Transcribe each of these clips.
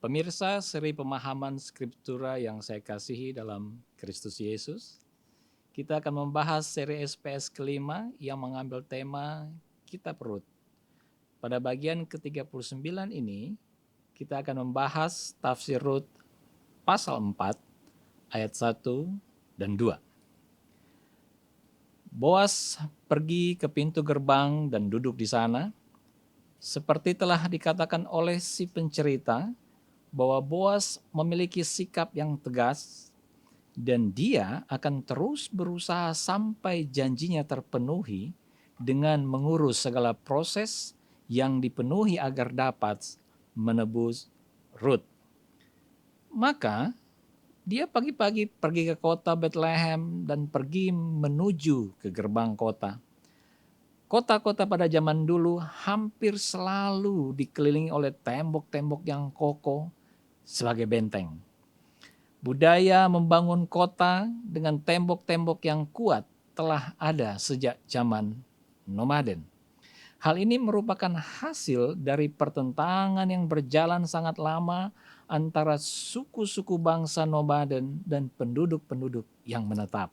Pemirsa seri pemahaman Skriptura yang saya kasihi dalam Kristus Yesus, kita akan membahas seri SPS kelima yang mengambil tema Kitab Rut. Pada bagian ke-39 ini, kita akan membahas tafsir Rut pasal 4 ayat 1 dan 2. Boas pergi ke pintu gerbang dan duduk di sana. Seperti telah dikatakan oleh si pencerita, bahwa Boas memiliki sikap yang tegas dan dia akan terus berusaha sampai janjinya terpenuhi dengan mengurus segala proses yang dipenuhi agar dapat menebus Rut. Maka dia pagi-pagi pergi ke kota Bethlehem dan pergi menuju ke gerbang kota. Kota-kota pada zaman dulu hampir selalu dikelilingi oleh tembok-tembok yang kokoh sebagai benteng. Budaya membangun kota dengan tembok-tembok yang kuat telah ada sejak zaman nomaden. Hal ini merupakan hasil dari pertentangan yang berjalan sangat lama antara suku-suku bangsa nomaden dan penduduk-penduduk yang menetap.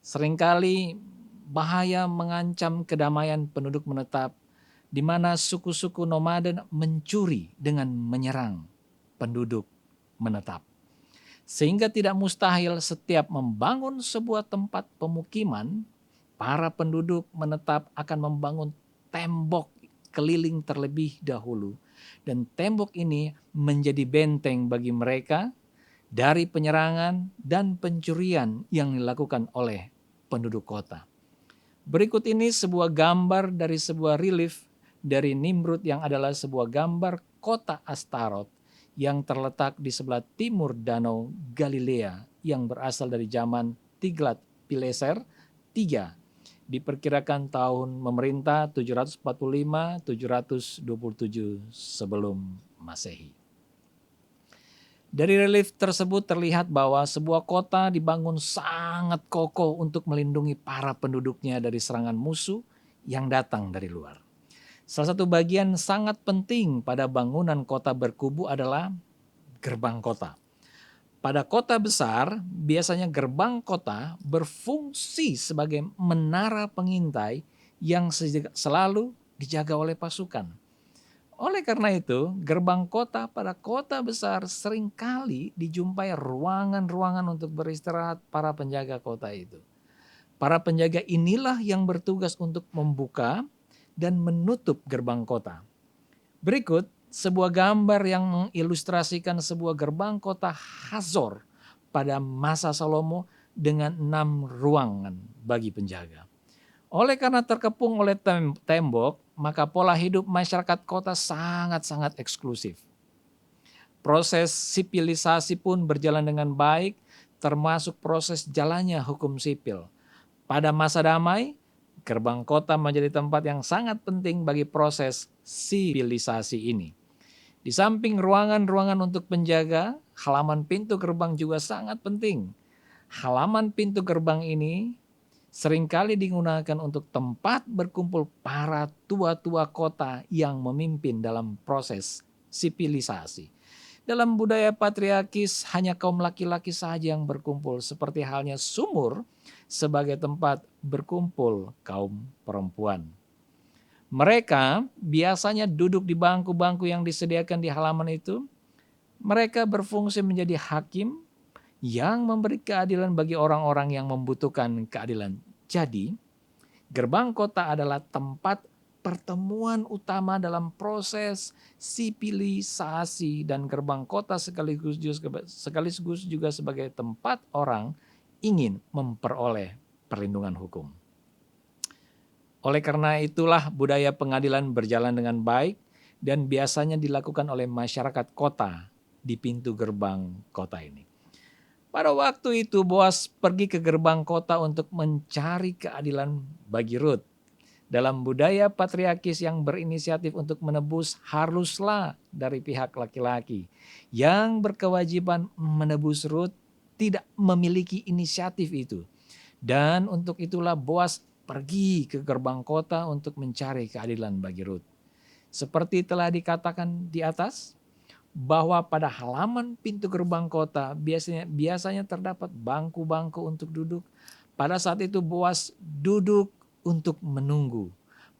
Seringkali bahaya mengancam kedamaian penduduk menetap, di mana suku-suku nomaden mencuri dengan menyerang penduduk menetap. Sehingga tidak mustahil setiap membangun sebuah tempat pemukiman, para penduduk menetap akan membangun tembok keliling terlebih dahulu. Dan tembok ini menjadi benteng bagi mereka dari penyerangan dan pencurian yang dilakukan oleh penduduk kota. Berikut ini sebuah gambar dari sebuah relief dari Nimrud yang adalah sebuah gambar kota Astarot yang terletak di sebelah timur Danau Galilea yang berasal dari zaman Tiglat-Pileser III. Diperkirakan tahun memerintah 745-727 sebelum Masehi. Dari relief tersebut terlihat bahwa sebuah kota dibangun sangat kokoh untuk melindungi para penduduknya dari serangan musuh yang datang dari luar. Salah satu bagian sangat penting pada bangunan kota berkubu adalah gerbang kota. Pada kota besar, biasanya gerbang kota berfungsi sebagai menara pengintai yang selalu dijaga oleh pasukan. Oleh karena itu, gerbang kota pada kota besar seringkali dijumpai ruangan-ruangan untuk beristirahat para penjaga kota itu. Para penjaga inilah yang bertugas untuk membuka dan menutup gerbang kota. Berikut sebuah gambar yang mengilustrasikan sebuah gerbang kota Hazor pada masa Salomo dengan 6 ruangan bagi penjaga. Oleh karena terkepung oleh tembok, maka pola hidup masyarakat kota sangat-sangat eksklusif. Proses sipilisasi pun berjalan dengan baik, termasuk proses jalannya hukum sipil. Pada masa damai, gerbang kota menjadi tempat yang sangat penting bagi proses sipilisasi ini. Di samping ruangan-ruangan untuk penjaga, halaman pintu gerbang juga sangat penting. Halaman pintu gerbang ini seringkali digunakan untuk tempat berkumpul para tua-tua kota yang memimpin dalam proses sipilisasi. Dalam budaya patriarkis, hanya kaum laki-laki saja yang berkumpul, seperti halnya sumur sebagai tempat berkumpul kaum perempuan. Mereka biasanya duduk di bangku-bangku yang disediakan di halaman itu. Mereka berfungsi menjadi hakim yang memberi keadilan bagi orang-orang yang membutuhkan keadilan. Jadi, gerbang kota adalah tempat pertemuan utama dalam proses sipilisasi, dan gerbang kota sekaligus juga sebagai tempat orang ingin memperoleh perlindungan hukum. Oleh karena itulah budaya pengadilan berjalan dengan baik dan biasanya dilakukan oleh masyarakat kota di pintu gerbang kota ini. Pada waktu itu Boas pergi ke gerbang kota untuk mencari keadilan bagi Rut. Dalam budaya patriarkis yang berinisiatif untuk menebus haruslah dari pihak laki-laki. Yang berkewajiban menebus Rut tidak memiliki inisiatif itu. Dan untuk itulah Boas pergi ke gerbang kota untuk mencari keadilan bagi Rut. Seperti telah dikatakan di atas, bahwa pada halaman pintu gerbang kota biasanya terdapat bangku-bangku untuk duduk. Pada saat itu Boas duduk untuk menunggu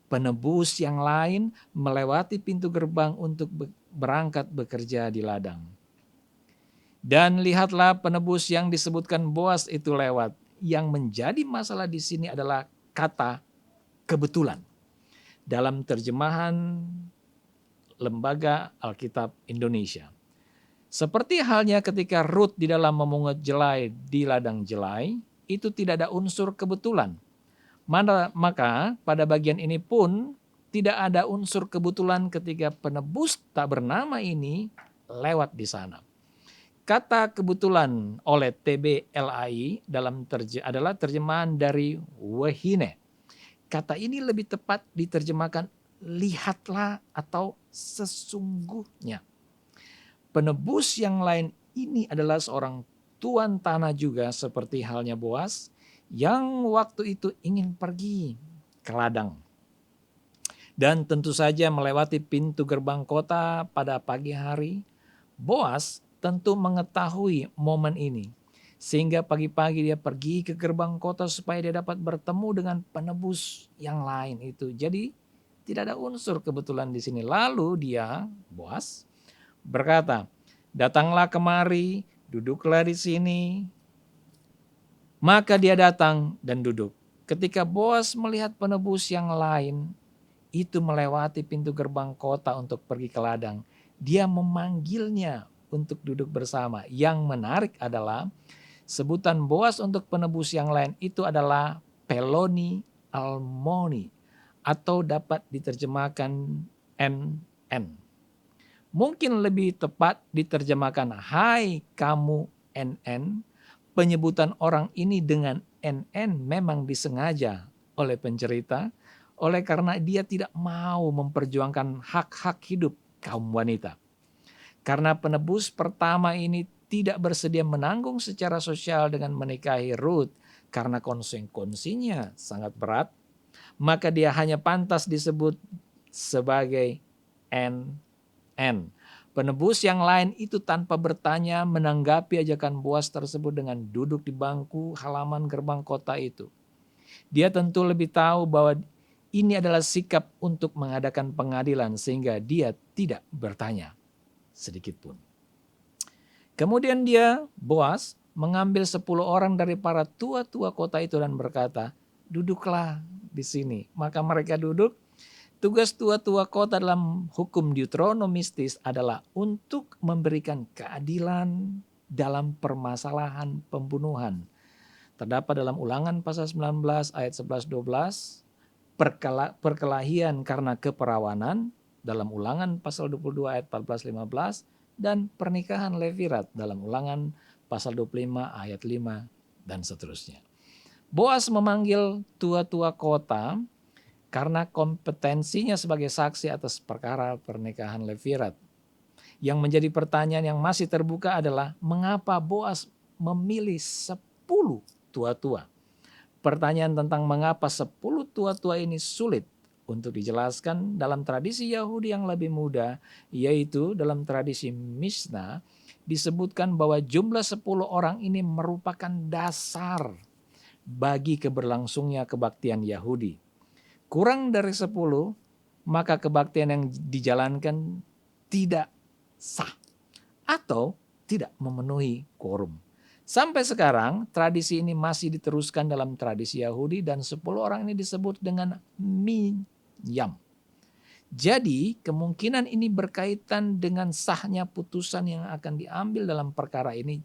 penebus yang lain melewati pintu gerbang untuk berangkat bekerja di ladang. Dan lihatlah penebus yang disebutkan Boas itu lewat. Yang menjadi masalah di sini adalah kata kebetulan. Dalam terjemahan Lembaga Alkitab Indonesia. Seperti halnya ketika Rut di dalam memungut jelai di ladang jelai, itu tidak ada unsur kebetulan. Maka pada bagian ini pun tidak ada unsur kebetulan ketika penebus tak bernama ini lewat di sana. Kata kebetulan oleh TBLAI adalah terjemahan dari wehine. Kata ini lebih tepat diterjemahkan lihatlah atau sesungguhnya. Penebus yang lain ini adalah seorang tuan tanah juga seperti halnya Boas yang waktu itu ingin pergi ke ladang. Dan tentu saja melewati pintu gerbang kota pada pagi hari. Boas tentu mengetahui momen ini. Sehingga pagi-pagi dia pergi ke gerbang kota supaya dia dapat bertemu dengan penebus yang lain itu. Jadi tidak ada unsur kebetulan di sini. Lalu dia, Boas, berkata, datanglah kemari, duduklah di sini. Maka dia datang dan duduk. Ketika Boas melihat penebus yang lain, itu melewati pintu gerbang kota untuk pergi ke ladang. Dia memanggilnya untuk duduk bersama. Yang menarik adalah sebutan Boas untuk penebus yang lain itu adalah Peloni Almoni. Atau dapat diterjemahkan NN. Mungkin lebih tepat diterjemahkan hai kamu NN. Penyebutan orang ini dengan NN memang disengaja oleh pencerita oleh karena dia tidak mau memperjuangkan hak-hak hidup kaum wanita. Karena penebus pertama ini tidak bersedia menanggung secara sosial dengan menikahi Rut karena konsekuensinya sangat berat, maka dia hanya pantas disebut sebagai NN. Penebus yang lain itu tanpa bertanya menanggapi ajakan Boas tersebut dengan duduk di bangku halaman gerbang kota itu. Dia tentu lebih tahu bahwa ini adalah sikap untuk mengadakan pengadilan sehingga dia tidak bertanya sedikit pun. Kemudian dia, Boas, mengambil 10 orang dari para tua-tua kota itu dan berkata, duduklah di sini. Maka mereka duduk. Tugas tua-tua kota dalam hukum Deuteronomistis adalah untuk memberikan keadilan dalam permasalahan pembunuhan. Terdapat dalam Ulangan pasal 19 ayat 11-12, perkelahian karena keperawanan dalam Ulangan pasal 22 ayat 14-15, dan pernikahan levirat dalam Ulangan pasal 25 ayat 5 dan seterusnya. Boas memanggil tua-tua kota karena kompetensinya sebagai saksi atas perkara pernikahan levirat. Yang menjadi pertanyaan yang masih terbuka adalah mengapa Boas memilih 10 tua-tua. Pertanyaan tentang mengapa 10 tua-tua ini sulit untuk dijelaskan dalam tradisi Yahudi yang lebih muda, yaitu dalam tradisi Mishnah disebutkan bahwa jumlah 10 orang ini merupakan dasar bagi keberlangsungnya kebaktian Yahudi. Kurang dari 10, maka kebaktian yang dijalankan tidak sah atau tidak memenuhi quorum. Sampai sekarang tradisi ini masih diteruskan dalam tradisi Yahudi dan 10 orang ini disebut dengan minyam. Jadi kemungkinan ini berkaitan dengan sahnya putusan yang akan diambil dalam perkara ini.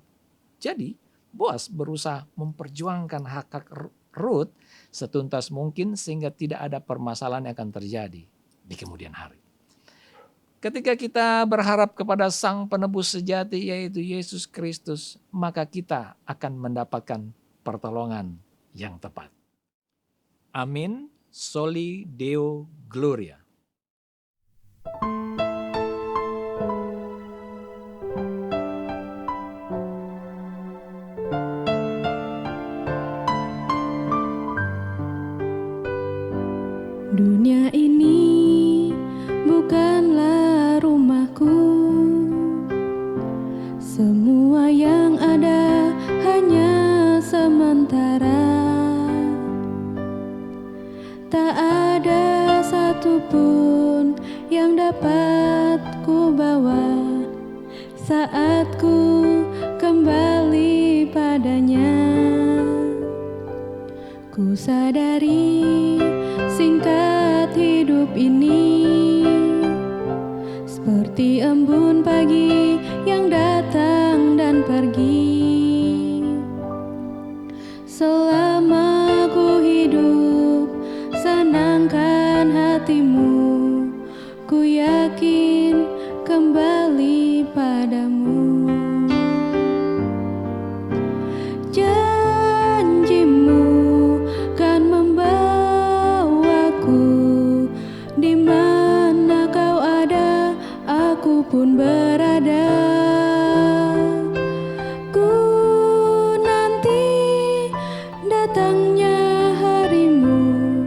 Jadi Boas berusaha memperjuangkan hak-hak Rut setuntas mungkin sehingga tidak ada permasalahan yang akan terjadi di kemudian hari. Ketika kita berharap kepada Sang Penebus sejati yaitu Yesus Kristus, maka kita akan mendapatkan pertolongan yang tepat. Amin. Soli Deo Gloria. Dunia ini bukanlah rumahku, Ku sadari singkat hidup ini seperti embun pagi yang datang dan pergi. Selama ku hidup, senangkan hatimu. Ku yakin kembali padamu. Janjimu kan membawaku, di mana kau ada, aku pun berada. Ku nanti datangnya harimu,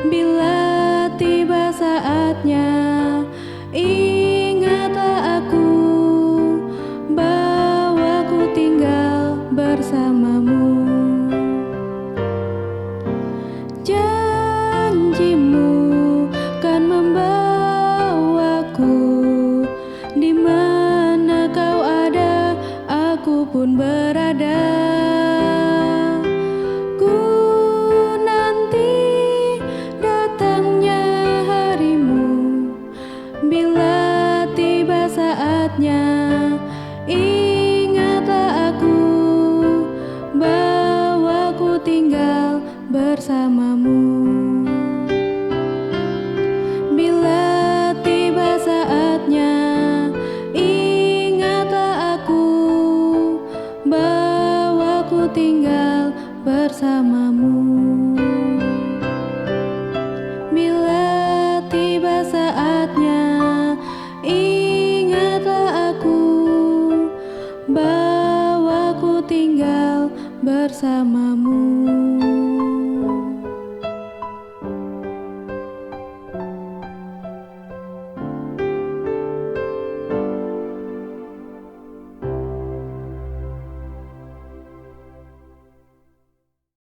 bila tiba saatnya, ingatlah aku, bahwa ku tinggal bersamamu. Janjimu kan membawaku, di mana kau ada, aku pun berada. Ku nanti datangnya harimu, bila tiba saatnya, ingatlah aku, bahwa ku tinggal bersamamu. Bila tiba saatnya, ingatlah aku, bahwa ku tinggal bersamamu. Bila tiba saatnya, ingatlah aku, bahwa ku tinggal bersamamu.